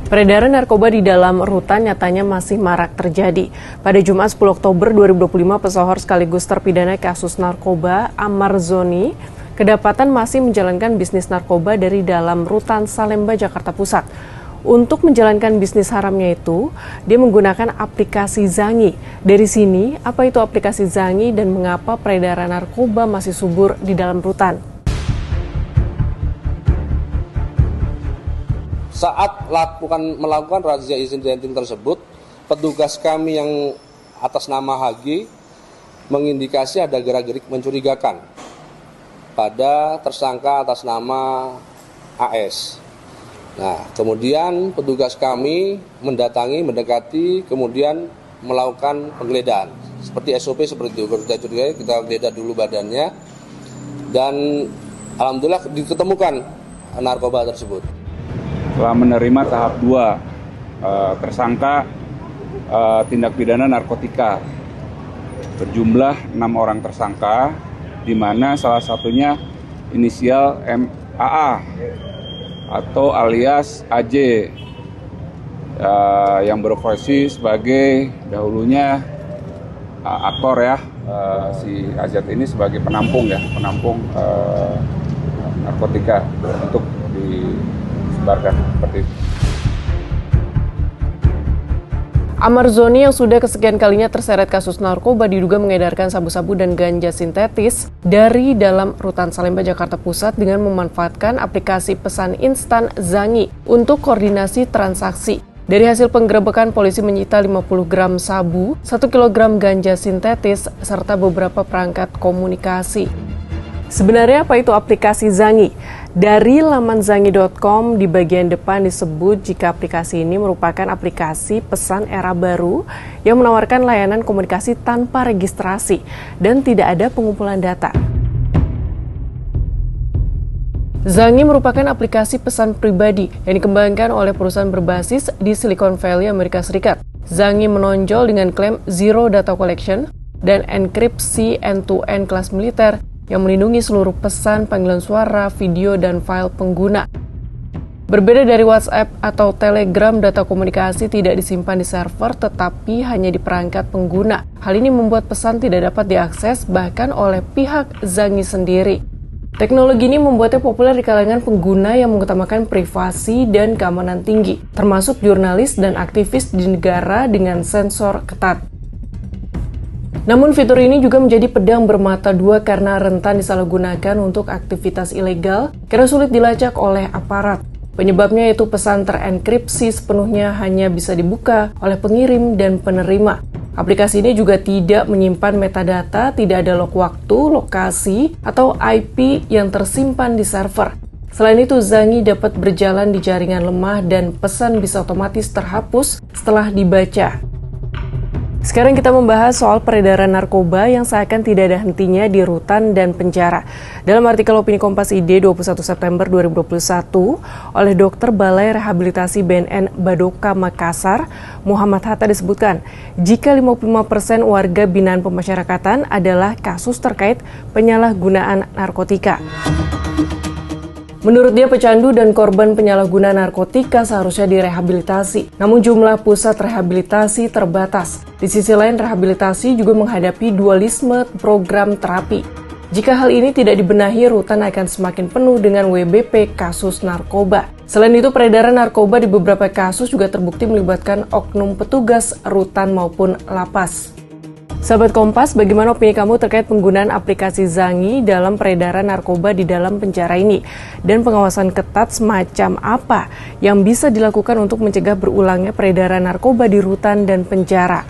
Peredaran narkoba di dalam rutan nyatanya masih marak terjadi. Pada Jumat 10 Oktober 2025, pesohor sekaligus terpidana kasus narkoba Amar Zoni kedapatan masih menjalankan bisnis narkoba dari dalam rutan Salemba, Jakarta Pusat. Untuk menjalankan bisnis haramnya itu, dia menggunakan aplikasi Zangi. Dari sini, apa itu aplikasi Zangi dan mengapa peredaran narkoba masih subur di dalam rutan? Saat melakukan razia izin renting tersebut, petugas kami yang atas nama HG mengindikasi ada gerak-gerik mencurigakan pada tersangka atas nama AS. Nah, kemudian petugas kami mendekati, kemudian melakukan penggeledahan. Seperti SOP seperti itu, kita geledah dulu badannya, dan alhamdulillah diketemukan narkoba tersebut. Telah menerima tahap 2 tersangka tindak pidana narkotika berjumlah 6 orang tersangka, di mana salah satunya inisial MAA atau alias AJ yang berprofesi sebagai dahulunya aktor ya, si AZ ini sebagai penampung narkotika untuk disebarkan seperti itu. Amar Zoni yang sudah kesekian kalinya terseret kasus narkoba diduga mengedarkan sabu-sabu dan ganja sintetis dari dalam rutan Salemba, Jakarta Pusat dengan memanfaatkan aplikasi pesan instan Zangi untuk koordinasi transaksi. Dari hasil penggerebekan, polisi menyita 50 gram sabu, 1 kg ganja sintetis, serta beberapa perangkat komunikasi. Sebenarnya apa itu aplikasi Zangi? Dari laman zangi.com di bagian depan disebut jika aplikasi ini merupakan aplikasi pesan era baru yang menawarkan layanan komunikasi tanpa registrasi dan tidak ada pengumpulan data. Zangi merupakan aplikasi pesan pribadi yang dikembangkan oleh perusahaan berbasis di Silicon Valley, Amerika Serikat. Zangi menonjol dengan klaim Zero Data Collection dan enkripsi end-to-end kelas militer yang melindungi seluruh pesan, panggilan suara, video, dan file pengguna. Berbeda dari WhatsApp atau Telegram, data komunikasi tidak disimpan di server tetapi hanya di perangkat pengguna. Hal ini membuat pesan tidak dapat diakses bahkan oleh pihak Zangi sendiri. Teknologi ini membuatnya populer di kalangan pengguna yang mengutamakan privasi dan keamanan tinggi, termasuk jurnalis dan aktivis di negara dengan sensor ketat. Namun fitur ini juga menjadi pedang bermata dua karena rentan disalahgunakan untuk aktivitas ilegal karena sulit dilacak oleh aparat. Penyebabnya yaitu pesan terenkripsi sepenuhnya hanya bisa dibuka oleh pengirim dan penerima. Aplikasi ini juga tidak menyimpan metadata, tidak ada log waktu, lokasi, atau IP yang tersimpan di server. Selain itu, Zangi dapat berjalan di jaringan lemah dan pesan bisa otomatis terhapus setelah dibaca. Sekarang kita membahas soal peredaran narkoba yang seakan tidak ada hentinya di rutan dan penjara. Dalam artikel Opini Kompas ID 21 September 2021 oleh Dokter Balai Rehabilitasi BNN Badoka Makassar, Muhammad Hatta disebutkan, jika 55% warga binaan pemasyarakatan adalah kasus terkait penyalahgunaan narkotika. Menurut dia, pecandu dan korban penyalahgunaan narkotika seharusnya direhabilitasi. Namun jumlah pusat rehabilitasi terbatas. Di sisi lain, rehabilitasi juga menghadapi dualisme program terapi. Jika hal ini tidak dibenahi, rutan akan semakin penuh dengan WBP kasus narkoba. Selain itu, peredaran narkoba di beberapa kasus juga terbukti melibatkan oknum petugas rutan maupun lapas. Sahabat Kompas, bagaimana opini kamu terkait penggunaan aplikasi Zangi dalam peredaran narkoba di dalam penjara ini? Dan pengawasan ketat semacam apa yang bisa dilakukan untuk mencegah berulangnya peredaran narkoba di rutan dan penjara?